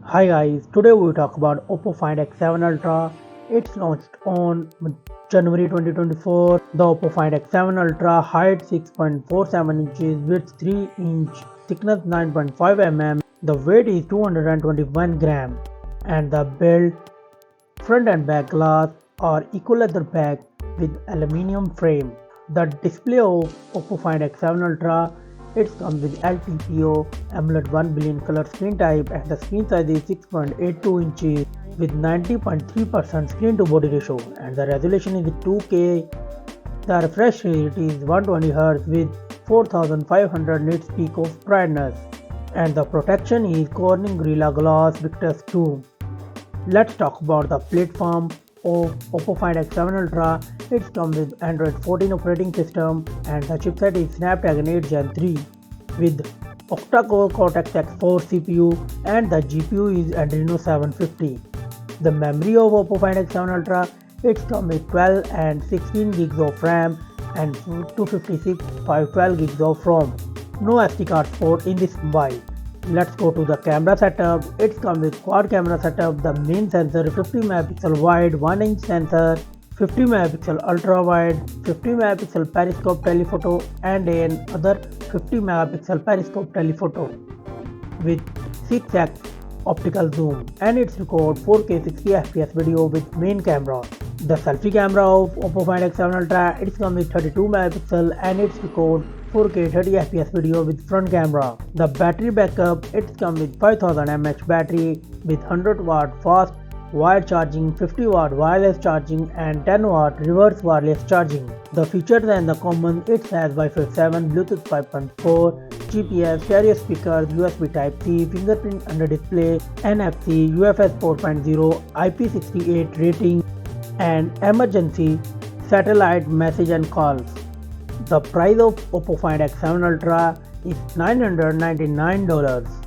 Hi guys, today we will talk about Oppo Find X7 Ultra. It's launched on January 2024. The Oppo Find X7 Ultra height 6.47 inches, width 3 inch, thickness 9.5 mm. The weight is 221 gram, and the build front and back glass are eco leather back with aluminium frame. The display of Oppo Find X7 Ultra, it comes with LTPO AMOLED 1 billion color screen type, and the screen size is 6.82 inches with 90.3% screen to body ratio, and the resolution is 2K. The refresh rate is 120Hz with 4500 nits peak of brightness, and the protection is Corning Gorilla Glass Victus 2. Let's talk about the platform of Oppo Find X7 Ultra. It comes with Android 14 operating system, and the chipset is Snapdragon 8 Gen 3 with octa-core Cortex-X4 CPU, and the GPU is Adreno 750. The memory of Oppo Find X7 Ultra, it comes with 12 and 16 gigs of RAM and 256 512 gigs of ROM. No SD card support in this mobile. Let's go to the camera setup. It comes with quad camera setup. The main sensor 50 megapixel wide 1-inch sensor, 50 megapixel ultra wide, 50 megapixel periscope telephoto, and another 50 megapixel periscope telephoto with 6x optical zoom, and it's record 4K 60 fps video with main camera. The selfie camera of Oppo Find X7 Ultra, it comes with 32 megapixel and it's record 4K 30 fps video with front camera. The battery backup, it comes with 5000 mAh battery with 100 watt fast wired charging, 50 watt wireless charging, and 10 watt reverse wireless charging. The features and the common, it has Wi-Fi 7, Bluetooth 5.4, GPS, stereo speakers, USB Type-C, fingerprint under display, NFC, UFS 4.0, IP68 rating, and emergency satellite message and calls. The price of Oppo Find X7 Ultra is $999.